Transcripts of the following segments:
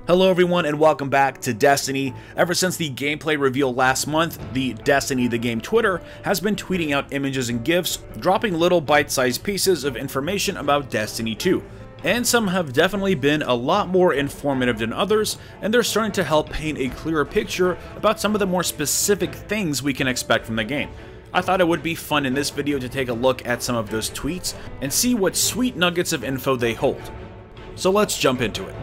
Hello everyone and welcome back to Destiny. Ever since the gameplay reveal last month, the Destiny the Game Twitter has been tweeting out images and GIFs, dropping little bite-sized pieces of information about Destiny 2. And some have definitely been a lot more informative than others, and they're starting to help paint a clearer picture about some of the more specific things we can expect from the game. I thought it would be fun in this video to take a look at some of those tweets and see what sweet nuggets of info they hold. So let's jump into it.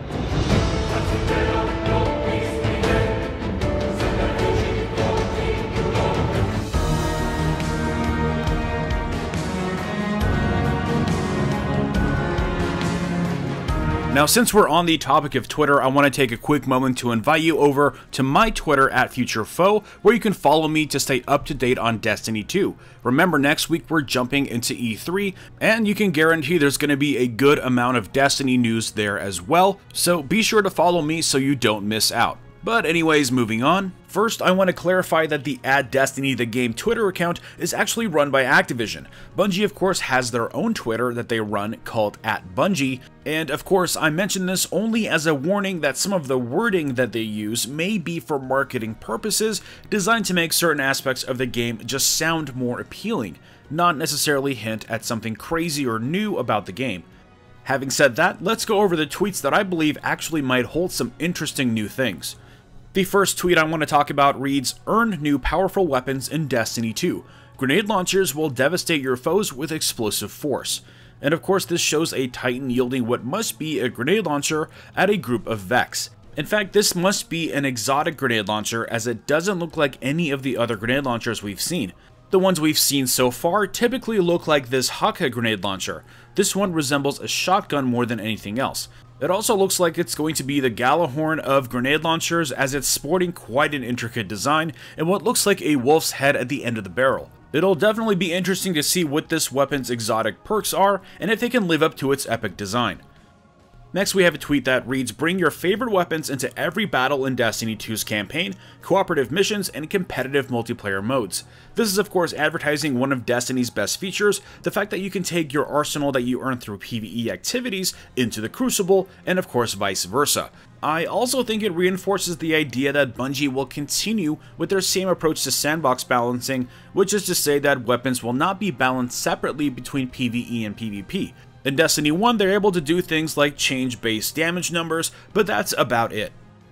Now, since we're on the topic of Twitter, I want to take a quick moment to invite you over to my Twitter at FuturePho, where you can follow me to stay up to date on Destiny 2. Remember, next week we're jumping into E3, and you can guarantee there's going to be a good amount of Destiny news there as well, so be sure to follow me so you don't miss out. But anyways, moving on. First, I want to clarify that the @Destiny the Game Twitter account is actually run by Activision. Bungie, of course, has their own Twitter that they run called @Bungie, and of course, I mention this only as a warning that some of the wording that they use may be for marketing purposes, designed to make certain aspects of the game just sound more appealing, not necessarily hint at something crazy or new about the game. Having said that, let's go over the tweets that I believe actually might hold some interesting new things. The first tweet I want to talk about reads, "Earn new powerful weapons in Destiny 2. Grenade launchers will devastate your foes with explosive force." And of course, this shows a Titan yielding what must be a grenade launcher at a group of Vex. In fact, this must be an exotic grenade launcher, as it doesn't look like any of the other grenade launchers we've seen. The ones we've seen so far typically look like this Haka grenade launcher. This one resembles a shotgun more than anything else. It also looks like it's going to be the Galahorn of grenade launchers, as it's sporting quite an intricate design and what looks like a wolf's head at the end of the barrel. It'll definitely be interesting to see what this weapon's exotic perks are and if they can live up to its epic design. Next, we have a tweet that reads, "Bring your favorite weapons into every battle in Destiny 2's campaign, cooperative missions, and competitive multiplayer modes." This is of course advertising one of Destiny's best features, the fact that you can take your arsenal that you earn through PvE activities into the Crucible, and of course vice versa. I also think it reinforces the idea that Bungie will continue with their same approach to sandbox balancing, which is to say that weapons will not be balanced separately between PvE and PvP. In Destiny 1, they're able to do things like change base damage numbers, but that's about it.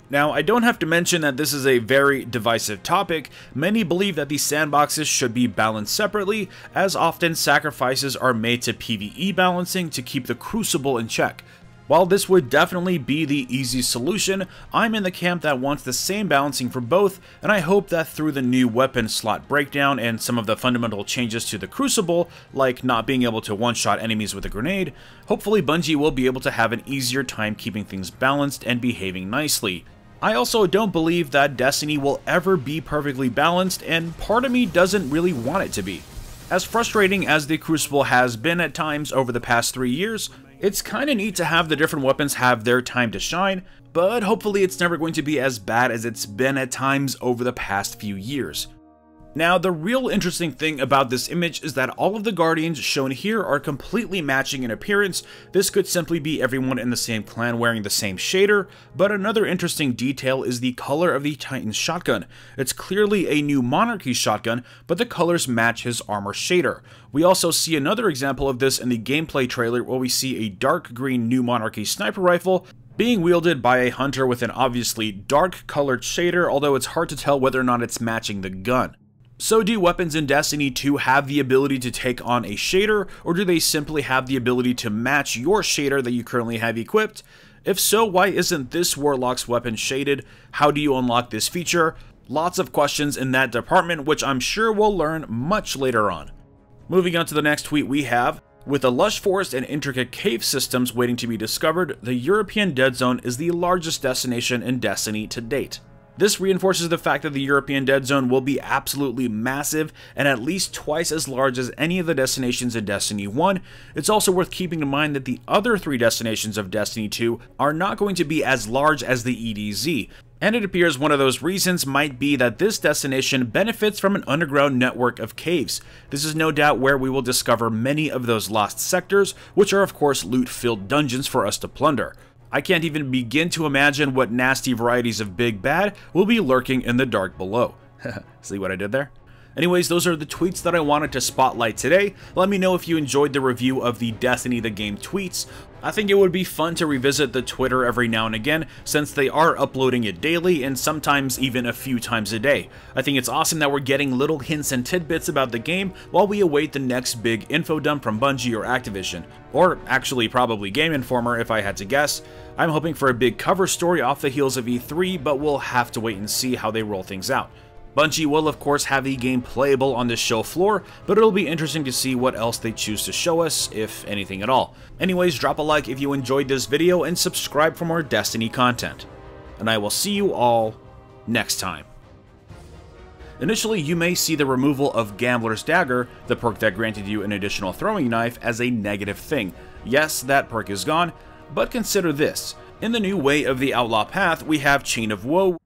Now, I don't have to mention that this is a very divisive topic. Many believe that these sandboxes should be balanced separately, as often sacrifices are made to PvE balancing to keep the Crucible in check. While this would definitely be the easy solution, I'm in the camp that wants the same balancing for both, and I hope that through the new weapon slot breakdown and some of the fundamental changes to the Crucible, like not being able to one-shot enemies with a grenade, hopefully Bungie will be able to have an easier time keeping things balanced and behaving nicely. I also don't believe that Destiny will ever be perfectly balanced, and part of me doesn't really want it to be. As frustrating as the Crucible has been at times over the past 3 years, it's kinda neat to have the different weapons have their time to shine, but hopefully it's never going to be as bad as it's been at times over the past few years. Now, the real interesting thing about this image is that all of the Guardians shown here are completely matching in appearance. This could simply be everyone in the same clan wearing the same shader, but another interesting detail is the color of the Titan's shotgun. It's clearly a new Monarchy shotgun, but the colors match his armor shader. We also see another example of this in the gameplay trailer, where we see a dark green New Monarchy sniper rifle being wielded by a hunter with an obviously dark colored shader, although it's hard to tell whether or not it's matching the gun. So do weapons in Destiny 2 have the ability to take on a shader, or do they simply have the ability to match your shader that you currently have equipped? If so, why isn't this Warlock's weapon shaded? How do you unlock this feature? Lots of questions in that department, which I'm sure we'll learn much later on. Moving on to the next tweet we have, "With a lush forest and intricate cave systems waiting to be discovered, the European Dead Zone is the largest destination in Destiny to date." This reinforces the fact that the European Dead Zone will be absolutely massive and at least twice as large as any of the destinations in Destiny 1. It's also worth keeping in mind that the other 3 destinations of Destiny 2 are not going to be as large as the EDZ, and it appears one of those reasons might be that this destination benefits from an underground network of caves. This is no doubt where we will discover many of those lost sectors, which are of course loot-filled dungeons for us to plunder. I can't even begin to imagine what nasty varieties of Big Bad will be lurking in the dark below. See what I did there? Anyways, those are the tweets that I wanted to spotlight today. Let me know if you enjoyed the review of the Destiny the Game tweets. I think it would be fun to revisit the Twitter every now and again, since they are uploading it daily and sometimes even a few times a day. I think it's awesome that we're getting little hints and tidbits about the game while we await the next big info dump from Bungie or Activision. Or actually probably Game Informer if I had to guess. I'm hoping for a big cover story off the heels of E3, but we'll have to wait and see how they roll things out. Bungie will of course have the game playable on the show floor, but it'll be interesting to see what else they choose to show us, if anything at all. Anyways, drop a like if you enjoyed this video and subscribe for more Destiny content. And I will see you all next time. Initially, you may see the removal of Gambler's Dagger, the perk that granted you an additional throwing knife, as a negative thing. Yes, that perk is gone, but consider this. In the new Way of the Outlaw path, we have Chain of Woe,